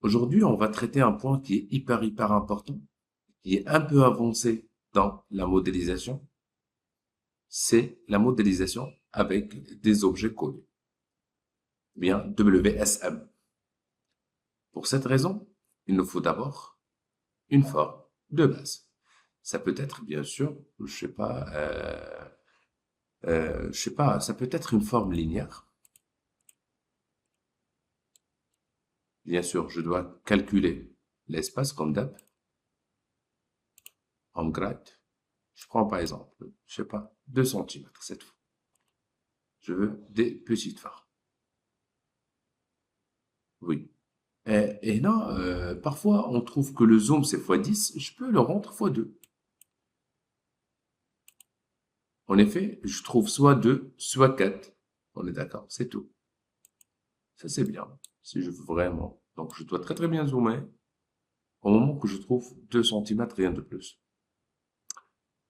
Aujourd'hui, on va traiter un point qui est hyper important, qui est un peu avancé dans la modélisation. C'est la modélisation avec des objets codés, bien WSM. Pour cette raison, il nous faut d'abord une forme de base. Ça peut être, bien sûr, je sais pas, ça peut être une forme linéaire. Bien sûr, je dois calculer l'espace comme d'hab, en grade. Je prends par exemple, je sais pas, 2 centimètres cette fois. Je veux des petites formes. Oui. Et là, parfois, on trouve que le zoom, c'est x10. Je peux le rendre x2. En effet, je trouve soit 2, soit 4. On est d'accord, c'est tout. Ça, c'est bien. Si je veux vraiment. Donc, je dois très bien zoomer au moment que je trouve 2 centimètres, rien de plus.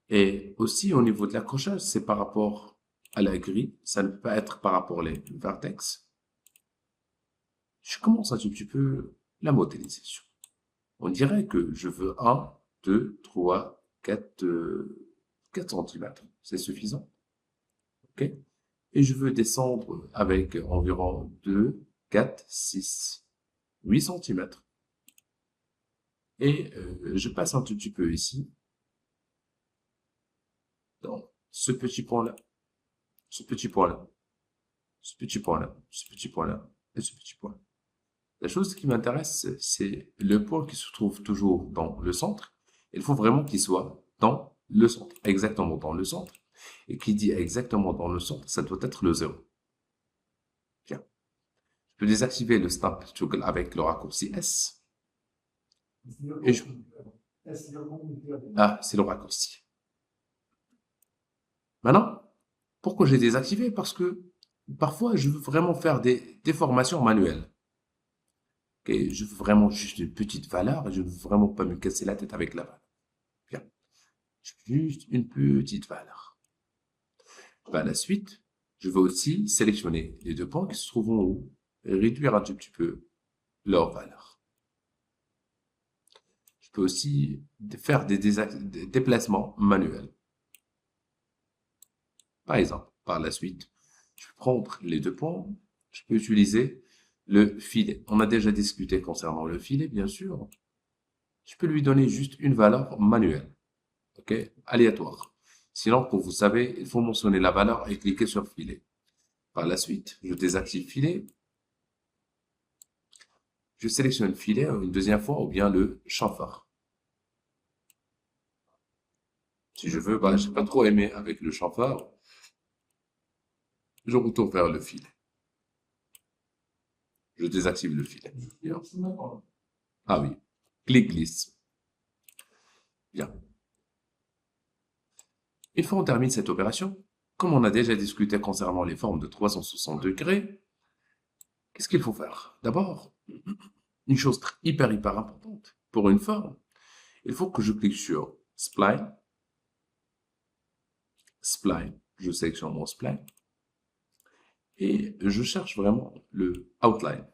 Et aussi, au niveau de l'accrochage, c'est par rapport à la grille. Ça ne peut pas être par rapport aux vertex. Je commence un tout petit peu la modélisation. On dirait que je veux 1, 2, 3, 4, 4 centimètres. C'est suffisant. OK? Et je veux descendre avec environ 2, 4, 6, 8 centimètres. Et je passe un tout petit peu ici, dans ce petit point-là, ce petit point-là, ce petit point-là, ce petit point-là, et ce petit point. La chose qui m'intéresse, c'est le point qui se trouve toujours dans le centre. Il faut vraiment qu'il soit dans le centre, exactement dans le centre. Et qui dit exactement dans le centre, ça doit être le 0. Bien. Je peux désactiver le snap toggle avec le raccourci S. Et je... Ah, c'est le raccourci. Maintenant, pourquoi j'ai désactivé? Parce que parfois, je veux vraiment faire des déformations manuelles. Okay, je veux vraiment juste une petite valeur et je ne veux vraiment pas me casser la tête avec la valeur. Bien. Juste une petite valeur. Par la suite, je veux aussi sélectionner les deux points qui se trouvent en haut et réduire un tout petit peu leur valeur. Je peux aussi faire des déplacements manuels. Par exemple, par la suite, je peux prendre les deux points, je peux utiliser le filet. On a déjà discuté concernant le filet, bien sûr. Je peux lui donner juste une valeur manuelle, ok, aléatoire. Sinon, comme vous savez, il faut mentionner la valeur et cliquer sur filet. Par la suite, je désactive filet. Je sélectionne filet une deuxième fois ou bien le chamfar. Si je veux, bah, j'ai pas trop aimé avec le chamfar. Je retourne vers le filet. Je désactive le filet. Bien. Ah oui. Clic glisse. Bien. Une fois on termine cette opération, comme on a déjà discuté concernant les formes de 360 degrés, qu'est-ce qu'il faut faire? D'abord, une chose hyper importante pour une forme, il faut que je clique sur Spline. Spline, je sélectionne mon spline et je cherche vraiment le outline.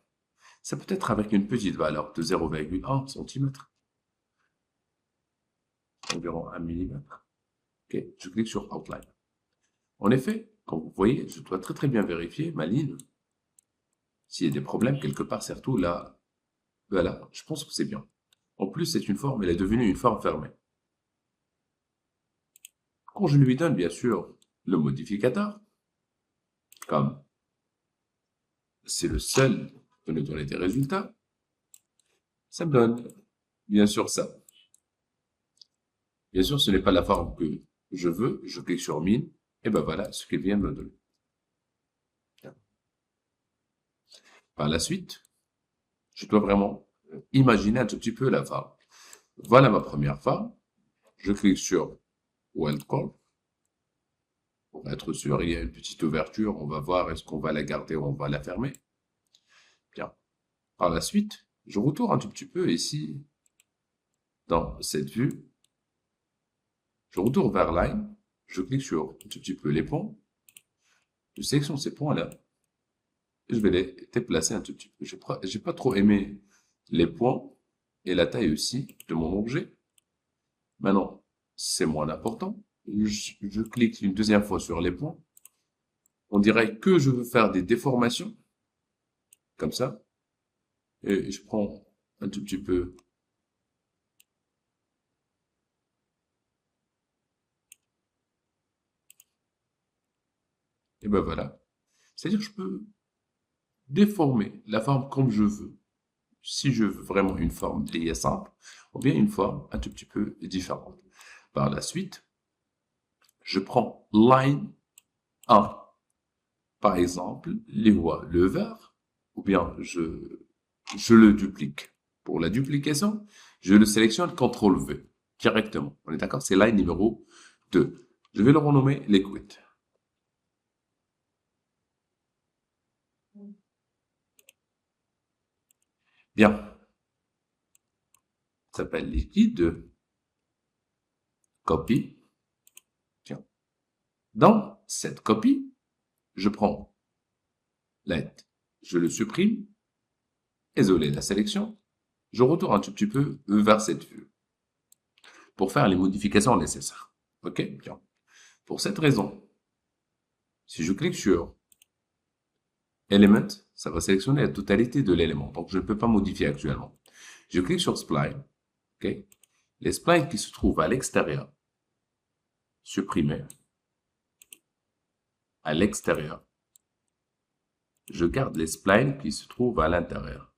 Ça peut être avec une petite valeur de 0,1 cm, environ 1 mm. Ok, je clique sur outline. En effet, comme vous voyez, je dois très bien vérifier ma ligne. S'il y a des problèmes quelque part, surtout là, voilà, je pense que c'est bien. En plus, c'est une forme, elle est devenue une forme fermée. Quand je lui donne, bien sûr, le modificateur, comme c'est le seul qui peut nous donner des résultats, ça me donne, bien sûr, ça. Bien sûr, ce n'est pas la forme que je veux, je clique sur Mine, et ben voilà ce qu'il vient de me donner. Par la suite, je dois vraiment imaginer un tout petit peu la forme. Voilà ma première forme. Je clique sur Welcome. Pour être sûr, il y a une petite ouverture. On va voir est-ce qu'on va la garder ou on va la fermer. Bien. Par la suite, je retourne un tout petit peu ici dans cette vue. Je retourne vers Line. Je clique sur un tout petit peu les ponts. Je sélectionne ces points-là. Et je vais les déplacer un tout petit peu. J'ai pas trop aimé les points et la taille aussi de mon objet. Maintenant, c'est moins important. Je clique une deuxième fois sur les points. On dirait que je veux faire des déformations, comme ça. Et je prends un tout petit peu. Et ben voilà. C'est-à-dire que je peux déformer la forme comme je veux. Si je veux vraiment une forme liée simple, ou bien une forme un tout petit peu différente. Par la suite, je prends line 1. Par exemple, les voies le vert, ou bien je le duplique. Pour la duplication, je le sélectionne CTRL V directement. On est d'accord? C'est line numéro 2. Je vais le renommer liquid. Bien. Ça s'appelle liquide. Copie. Tiens. Dans cette copie, je prends l'aide. Je le supprime. Isoler la sélection. Je retourne un tout petit peu vers cette vue pour faire les modifications nécessaires. OK? Bien. Pour cette raison, si je clique sur Element, ça va sélectionner la totalité de l'élément. Donc, je ne peux pas modifier actuellement. Je clique sur Spline. OK? Les splines qui se trouvent à l'extérieur, supprimer. À l'extérieur. Je garde les splines qui se trouvent à l'intérieur.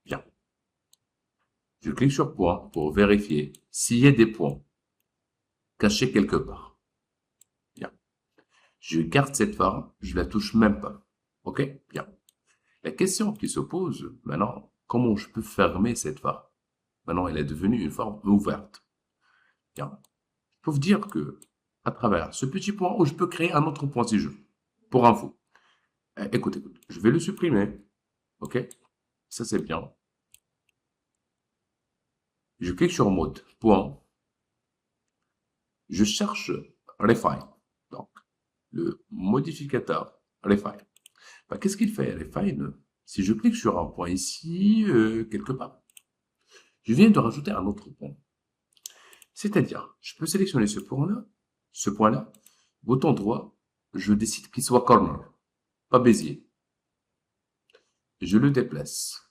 Bien. Je clique sur point pour vérifier s'il y a des points cachés quelque part. Bien. Je garde cette forme, je la touche même pas. OK? Bien. La question qui se pose maintenant, comment je peux fermer cette forme? Maintenant, elle est devenue une forme ouverte. Bien. Je peux vous dire que, à travers ce petit point, où je peux créer un autre point si je veux. Pour info. Écoute, je vais le supprimer. OK? Ça, c'est bien. Je clique sur mode, point. Je cherche refine. Donc, le modificateur refine. Bah, qu'est-ce qu'il fait, refine? Si je clique sur un point ici, quelque part, je viens de rajouter un autre point. C'est-à-dire, je peux sélectionner ce point-là, bouton droit, je décide qu'il soit corner, pas Bézier. Je le déplace.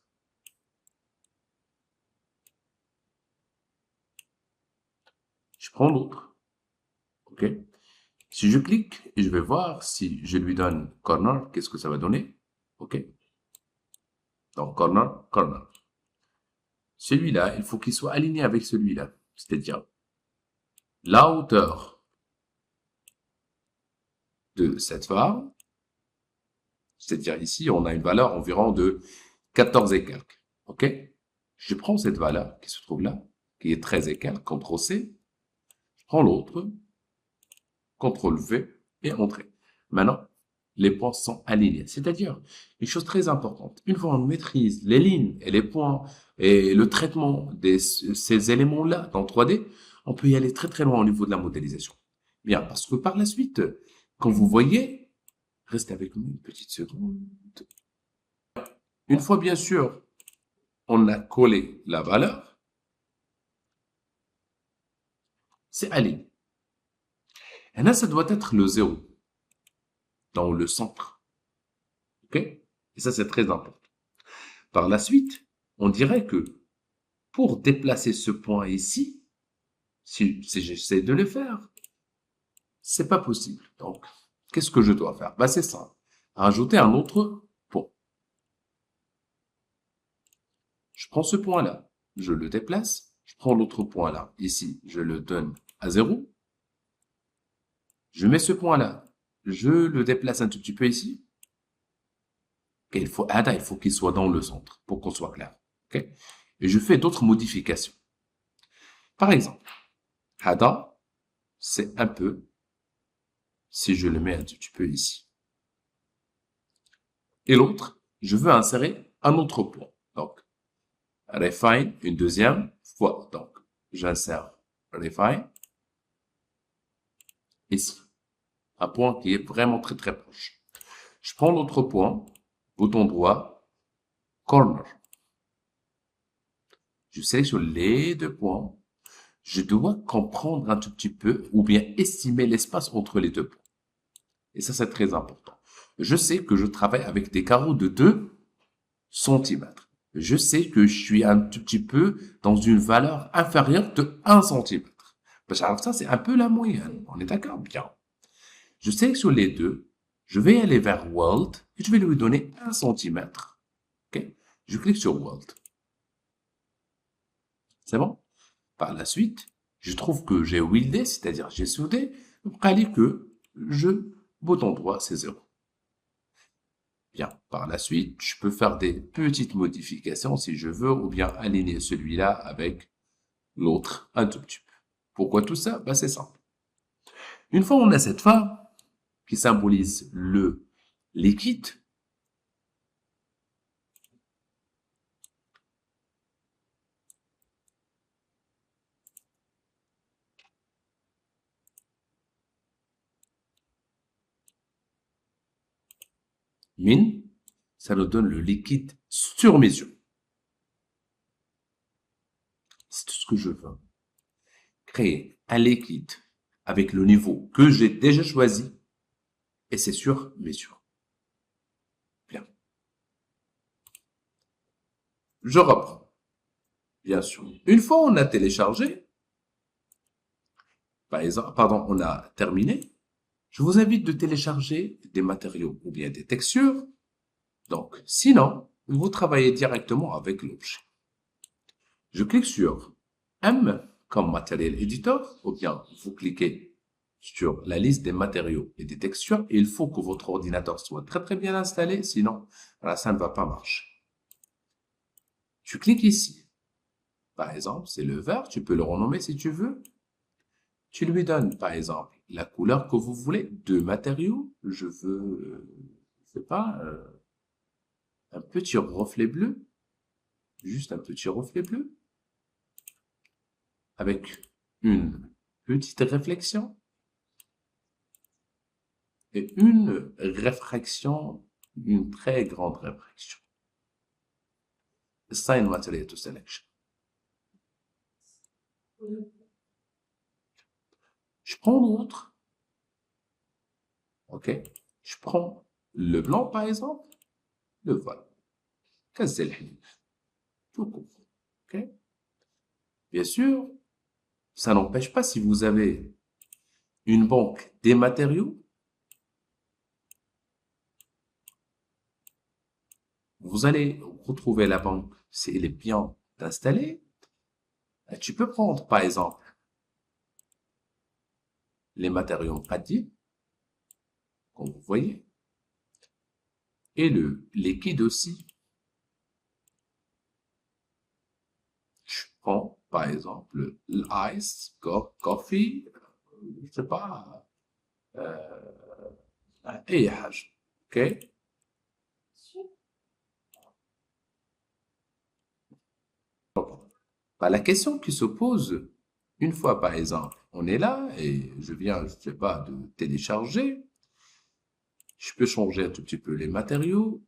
Je prends l'autre. OK? Si je clique, et je vais voir si je lui donne corner, qu'est-ce que ça va donner? OK? Donc, corner, corner. Celui-là, il faut qu'il soit aligné avec celui-là. C'est-à-dire, la hauteur de cette forme, c'est-à-dire ici, on a une valeur environ de 14 et quelques. OK? Je prends cette valeur qui se trouve là, qui est 13 et quelques, CTRL-C, je prends l'autre, CTRL-V et Entrée. Maintenant, les points sont alignés. C'est-à-dire, une chose très importante, une fois on maîtrise les lignes et les points et le traitement de ces éléments-là dans 3D, on peut y aller très très loin au niveau de la modélisation. Bien, parce que par la suite, quand vous voyez, restez avec nous une petite seconde. Une fois bien sûr, on a collé la valeur, c'est aligné. Et là, ça doit être le 0 dans le centre. OK? Et ça, c'est très important. Par la suite, on dirait que pour déplacer ce point ici, si j'essaie de le faire, c'est pas possible. Donc, qu'est-ce que je dois faire? Bah, c'est simple. Rajouter un autre point. Je prends ce point-là, je le déplace, je prends l'autre point-là. Ici, je le donne à 0. Je mets ce point-là, je le déplace un tout petit peu ici. Okay, il faut qu'il soit dans le centre pour qu'on soit clair. Okay? Et je fais d'autres modifications. Par exemple, Hada, c'est un peu, si je le mets un tout petit peu ici. Et l'autre, je veux insérer un autre point. Donc, refine une deuxième fois. Donc, j'insère refine ici. Un point qui est vraiment très très proche. Je prends l'autre point, bouton droit, corner. Je sélectionne les deux points. Je dois comprendre un tout petit peu ou bien estimer l'espace entre les deux points. Et ça, c'est très important. Je sais que je travaille avec des carreaux de 2 centimètres. Je sais que je suis un tout petit peu dans une valeur inférieure de 1 centimètre. Ça, c'est un peu la moyenne. On est d'accord? Bien. Je sélectionne les deux. Je vais aller vers World et je vais lui donner 1 centimètre. OK? Je clique sur World. C'est bon? Par la suite, je trouve que j'ai weldé, c'est-à-dire j'ai soudé. Donc, allez que bouton droit, c'est 0. Bien. Par la suite, je peux faire des petites modifications si je veux, ou bien aligner celui-là avec l'autre un tout petit peu. Pourquoi tout ça? Ben, c'est simple. Une fois on a cette femme qui symbolise le liquide, mine, ça nous donne le liquide sur mesure. C'est tout ce que je veux. Créer un liquide avec le niveau que j'ai déjà choisi et c'est sur mesure. Bien. Je reprends. Bien sûr. Une fois on a téléchargé, par exemple, pardon, on a terminé, je vous invite de télécharger des matériaux ou bien des textures. Donc, sinon, vous travaillez directement avec l'objet. Je clique sur M comme matériel éditeur, ou bien vous cliquez sur la liste des matériaux et des textures. Il faut que votre ordinateur soit très très bien installé, sinon ça ne va pas marcher. Tu cliques ici. Par exemple, c'est le vert, tu peux le renommer si tu veux. Tu lui donnes, par exemple, la couleur que vous voulez, deux matériaux. Je veux, je sais pas, un petit reflet bleu, juste un petit reflet bleu, avec une petite réflexion et une réfraction, une très grande réfraction. Assign material to selection. Je prends l'autre, ok? Je prends le blanc par exemple, le voilà. كاس الحليب. Tout court, ok? Bien sûr, ça n'empêche pas si vous avez une banque des matériaux, vous allez retrouver la banque si elle est bien installée. Tu peux prendre par exemple les matériaux pratiques, comme vous voyez, et le liquide aussi. Je prends par exemple l'ice, coffee, je sais pas, أي حاجة, ok? Bah, la question qui se pose, une fois par exemple, on est là et je viens, je sais pas, de télécharger, je peux changer un tout petit peu les matériaux,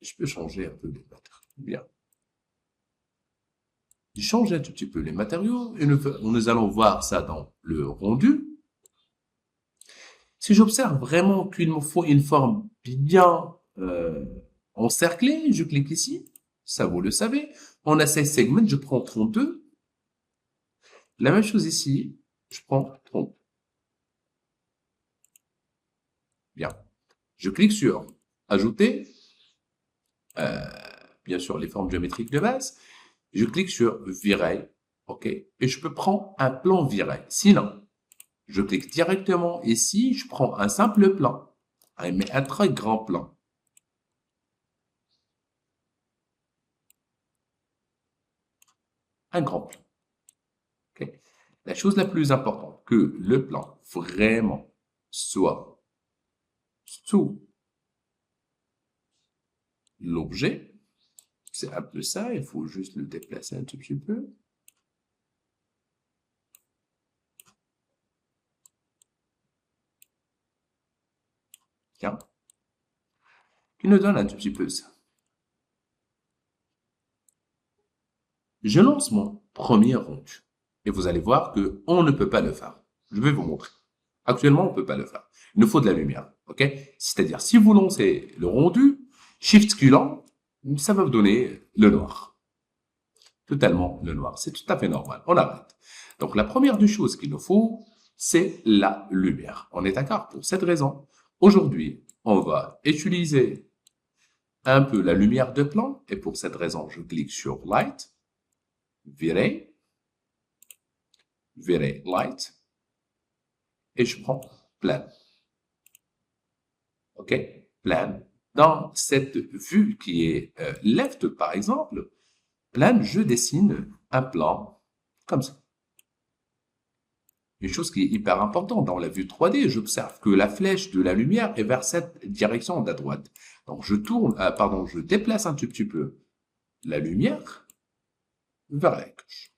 je peux changer un peu les matériaux, bien. Je change un tout petit peu les matériaux et nous allons voir ça dans le rendu. Si j'observe vraiment qu'il me faut une forme bien encerclée, je clique ici, ça vous le savez. On a 16 segments, je prends 32. La même chose ici, je prends 30. Bien. Je clique sur ajouter, bien sûr les formes géométriques de base. Je clique sur virer, ok, et je peux prendre un plan viré. Sinon, je clique directement ici, je prends un simple plan, mais un très grand plan. Un grand plan. Okay. La chose la plus importante, que le plan vraiment soit sous l'objet, C'est un peu ça, il faut juste le déplacer un tout petit peu. Tiens, qui nous donne un tout petit peu ça. Je lance mon premier rendu. Et vous allez voir que on ne peut pas le faire. Je vais vous montrer. Actuellement, on ne peut pas le faire. Il nous faut de la lumière. OK? C'est-à-dire, si vous lancez le rendu, Shift sculant, ça va vous donner le noir. Totalement le noir. C'est tout à fait normal. On arrête. Donc, la première des choses qu'il nous faut, c'est la lumière. On est d'accord? Pour cette raison, aujourd'hui, on va utiliser un peu la lumière de plan. Et pour cette raison, je clique sur Light, virer, Light, et je prends Plan. OK? Plan. Dans cette vue qui est left, par exemple, Plan, je dessine un plan comme ça. Une chose qui est hyper importante dans la vue 3D, j'observe que la flèche de la lumière est vers cette direction de la droite. Donc je tourne, je déplace un tout petit peu la lumière vers la gauche.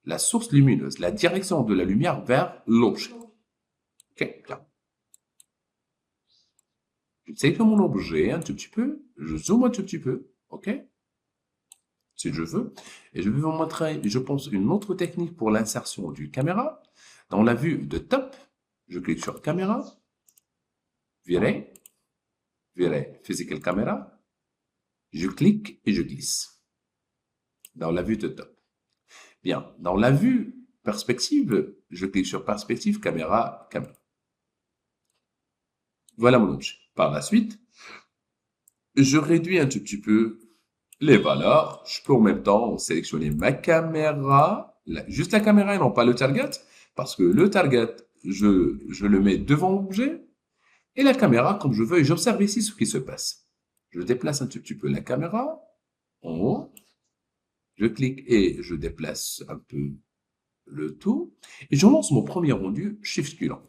La source lumineuse, la direction de la lumière vers l'objet. OK, bien. Je sélectionne mon objet un tout petit peu, je zoome un tout petit peu, OK? Si je veux. Et je vais vous montrer, je pense, une autre technique pour l'insertion du caméra. Dans la vue de top, je clique sur caméra, virer, physical camera, je clique et je glisse. Dans la vue de top. Bien, dans la vue perspective, je clique sur perspective, caméra, caméra. Voilà mon objet. Par la suite, je réduis un tout petit peu les valeurs. Je peux en même temps sélectionner ma caméra, juste la caméra et non pas le target, parce que le target, je le mets devant l'objet, et la caméra comme je veux, et j'observe ici ce qui se passe. Je déplace un tout petit peu la caméra, en haut, je clique et je déplace un peu le tout, et je lance mon premier rendu, Shift sculant.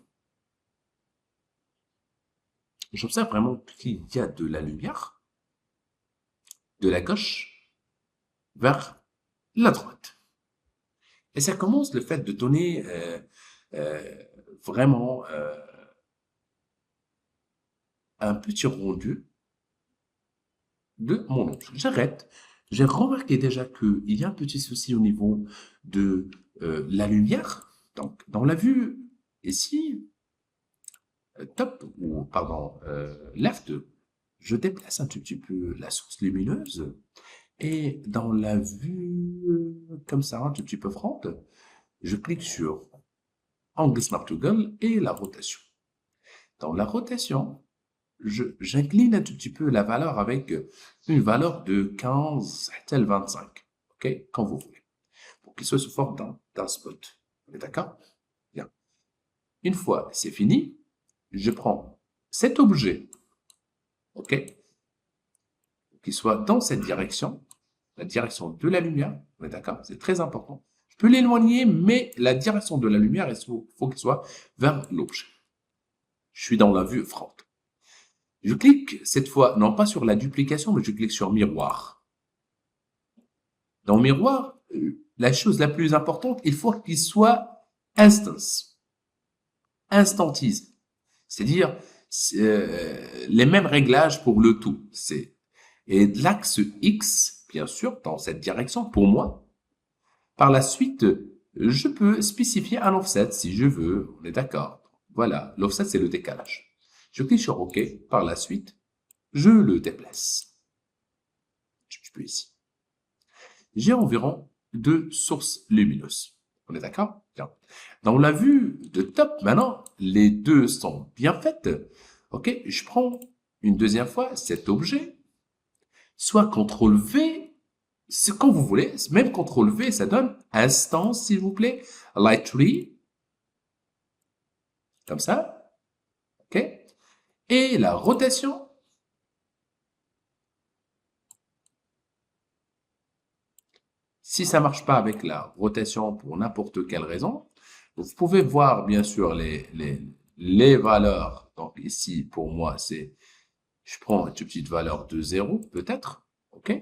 J'observe vraiment qu'il y a de la lumière, de la gauche vers la droite. Et ça commence le fait de donner vraiment un petit rendu de mon objet. J'arrête. J'ai remarqué déjà qu'il y a un petit souci au niveau de la lumière. Donc, dans la vue ici, top, ou pardon, left, je déplace un tout petit peu la source lumineuse. Et dans la vue comme ça, un tout petit peu front, je clique sur Angle Smart Toggle et la rotation. Dans la rotation, j'incline un tout petit peu la valeur avec une valeur de 15 tel 25. OK? Quand vous voulez. Pour qu'il soit sous forme d'un spot. On est d'accord? Bien. Une fois c'est fini, je prends cet objet. OK? Qu'il soit dans cette direction. La direction de la lumière. On est d'accord? C'est très important. Je peux l'éloigner, mais la direction de la lumière, il faut qu'il soit vers l'objet. Je suis dans la vue front. Je clique cette fois, non pas sur la duplication, mais je clique sur miroir. Dans miroir, la chose la plus importante, il faut qu'il soit instance. Instantisé. C'est-à-dire les mêmes réglages pour le tout. Et l'axe X, bien sûr, dans cette direction, pour moi. Par la suite, je peux spécifier un offset si je veux. On est d'accord. Voilà, l'offset, c'est le décalage. Je clique sur OK. Par la suite, je le déplace. Je peux ici. J'ai environ 2 sources lumineuses. On est d'accord? Bien. Dans la vue de top, maintenant, les deux sont bien faites. OK, je prends une deuxième fois cet objet, soit CTRL V, c'est quand vous voulez, même CTRL V, ça donne instance, s'il vous plaît, light tree, comme ça, OK, et la rotation, si ça marche pas avec la rotation pour n'importe quelle raison, vous pouvez voir bien sûr les valeurs. Donc ici, pour moi, c'est, je prends une petite valeur de 0, peut-être, OK,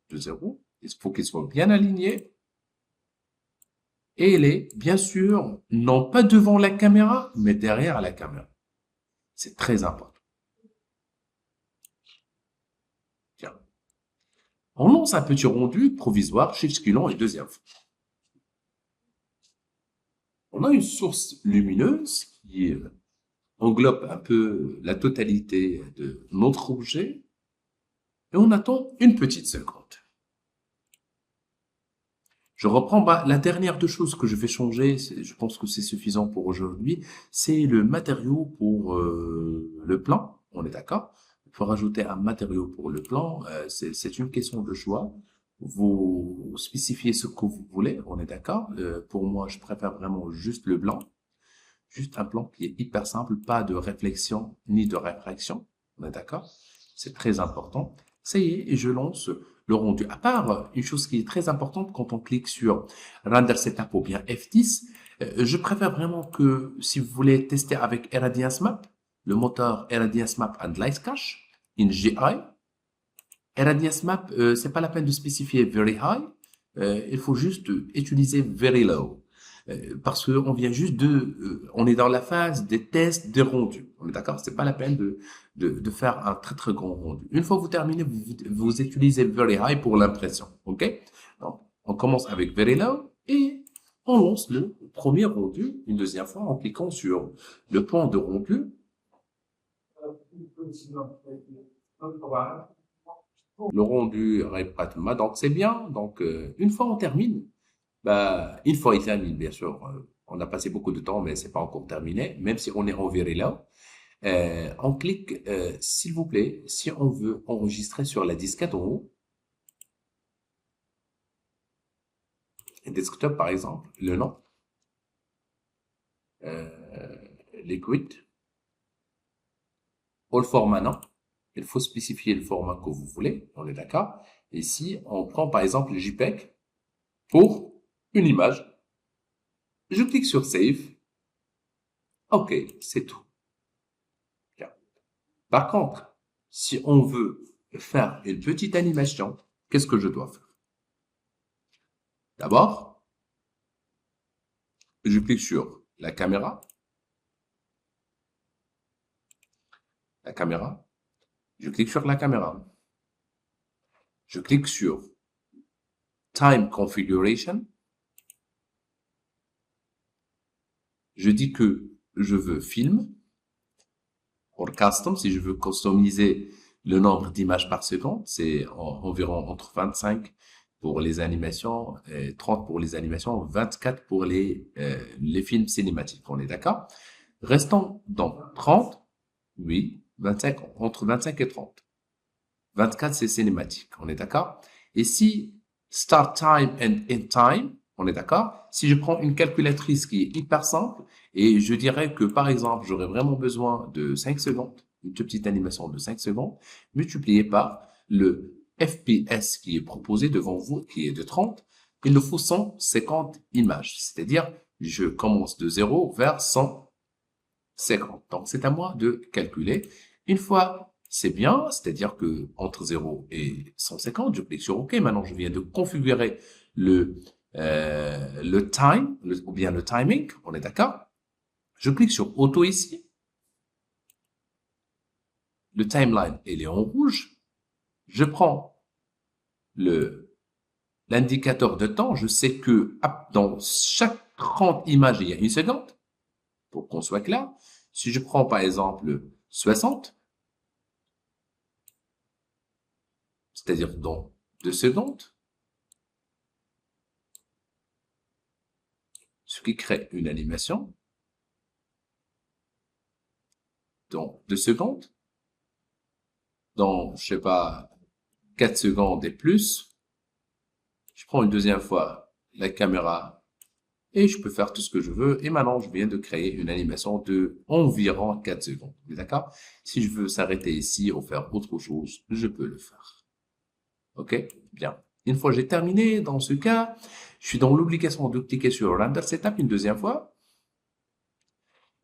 de 0. Il faut qu'il soit bien aligné. Et il est, bien sûr, non pas devant la caméra, mais derrière la caméra. C'est très important. Tiens. On lance un petit rendu provisoire, shift scullant et deuxième fois. On a une source lumineuse qui englobe un peu la totalité de notre objet et on attend une petite seconde. Je reprends la dernière deux choses que je vais changer, je pense que c'est suffisant pour aujourd'hui, c'est le matériau pour le plan, on est d'accord? Il faut rajouter un matériau pour le plan, c'est une question de choix. Vous spécifiez ce que vous voulez, on est d'accord? Pour moi, je préfère vraiment juste le blanc. Juste un plan qui est hyper simple, pas de réflexion ni de réfraction. On est d'accord? C'est très important. Ça y est, et je lance le rendu. À part une chose qui est très importante quand on clique sur Render Setup ou bien F10, je préfère vraiment que si vous voulez tester avec Irradiance Map, le moteur Irradiance Map and Light Cache, in GI, Irradiance Map, c'est pas la peine de spécifier Very High, il faut juste utiliser Very Low. Parce que on vient juste on est dans la phase des tests des rendus. On est d'accord? C'est pas la peine de faire un très très grand rendu. Une fois que vous terminez, vous utilisez Very High pour l'impression. OK? Donc, on commence avec Very Low et on lance le premier rendu une deuxième fois en cliquant sur le point de rendu. Le rendu pratiquement. Donc, c'est bien. Donc, une fois on termine, bah, une fois il termine, bien sûr, on a passé beaucoup de temps, mais c'est pas encore terminé, même si on est enverré là. On clique, s'il vous plaît, si on veut enregistrer sur la disquette en haut, desktop par exemple, le nom, liquid, all format non, il faut spécifier le format que vous voulez, on est d'accord. Ici, on prend par exemple le JPEG pour une image. Je clique sur Save. OK, c'est tout. Bien. Par contre, si on veut faire une petite animation, qu'est-ce que je dois faire? D'abord, je clique sur la caméra. La caméra. Je clique sur la caméra. Je clique sur Time Configuration. Je dis que je veux film. Pour custom, si je veux customiser le nombre d'images par seconde, c'est environ entre 25 pour les animations, 30 pour les animations, 24 pour les films cinématiques. On est d'accord? Restons dans 30, oui, 25, entre 25 et 30. 24, c'est cinématique. On est d'accord? Et si start time and end time, on est d'accord? Si je prends une calculatrice qui est hyper simple, et je dirais que, par exemple, j'aurais vraiment besoin de 5 secondes, une toute petite animation de 5 secondes, multiplié par le FPS qui est proposé devant vous, qui est de 30, il nous faut 150 images. C'est-à-dire, je commence de 0 vers 150. Donc, c'est à moi de calculer. Une fois c'est bien, c'est-à-dire que entre 0 et 150, je clique sur OK. Maintenant, je viens de configurer le time, ou bien le timing, on est d'accord? Je clique sur Auto ici. Le timeline, il est en rouge. Je prends l'indicateur de temps. Je sais que dans chaque 30 images, il y a une seconde, pour qu'on soit clair. Si je prends par exemple 60, c'est-à-dire dans 2 secondes, ce qui crée une animation dans 2 secondes, dans, je sais pas, 4 secondes et plus, je prends une deuxième fois la caméra et je peux faire tout ce que je veux. Et maintenant, je viens de créer une animation de environ 4 secondes. D'accord? Si je veux s'arrêter ici ou faire autre chose, je peux le faire. OK? Bien. Une fois que j'ai terminé, dans ce cas, je suis dans l'obligation de cliquer sur Render Setup une deuxième fois.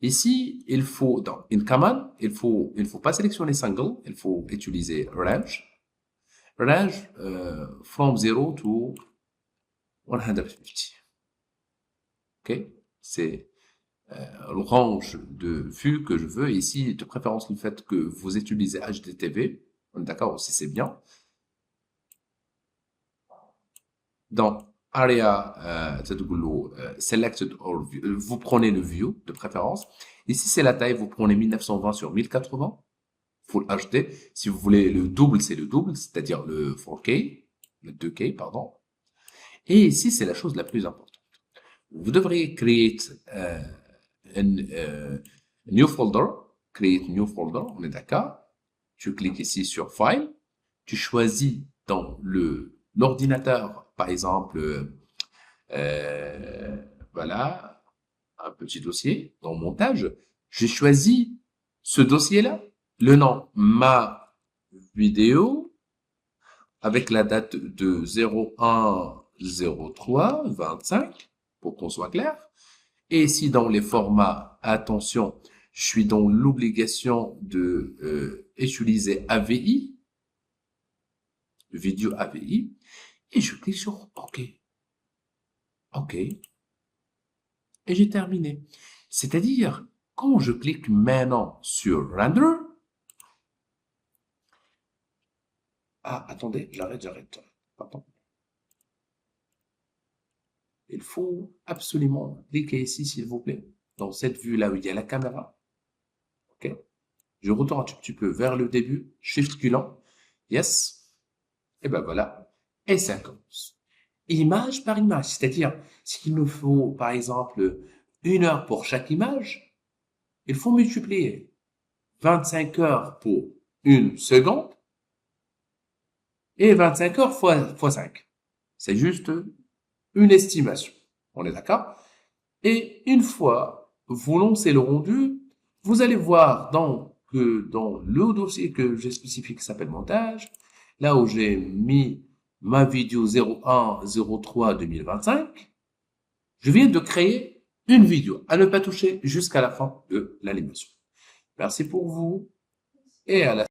Ici, il faut, dans une command, il faut pas sélectionner single, il faut utiliser range. range from 0 to 150. Ok? C'est le range de vue que je veux. Ici, de préférence, le fait que vous utilisez HDTV. On est d'accord aussi, c'est bien. Donc, area, selected or view, vous prenez le view de préférence. Ici, c'est la taille, vous prenez 1920 sur 1080, Full HD. Si vous voulez le double, c'est le double, c'est-à-dire le 4K, le 2K, pardon. Et ici, c'est la chose la plus importante. Vous devriez créer un new folder, create new folder, on est d'accord. Tu cliques ici sur File, tu choisis dans l'ordinateur, par exemple, voilà, un petit dossier dans montage. J'ai choisi ce dossier-là, le nom ma vidéo, avec la date de 01/03/25, pour qu'on soit clair. Et si dans les formats, attention, je suis dans l'obligation de utiliser AVI, vidéo AVI, et je clique sur OK. OK. Et j'ai terminé. C'est-à-dire, quand je clique maintenant sur Render, ah, attendez, j'arrête. Pardon. Il faut absolument cliquer ici, s'il vous plaît, dans cette vue-là où il y a la caméra. OK. Je retourne un petit peu vers le début, Shift Culant. Yes. Et ben voilà. Et ça commence. Image par image. C'est-à-dire, s'il nous faut, par exemple, 1 heure pour chaque image, il faut multiplier 25 heures pour 1 seconde et 25 heures fois 5. C'est juste une estimation. On est d'accord? Et une fois vous lancez le rendu, vous allez voir que dans le dossier que j'ai spécifié qui s'appelle montage, là où j'ai mis ma vidéo 01/03/2025, je viens de créer une vidéo à ne pas toucher jusqu'à la fin de l'animation. Merci pour vous et à la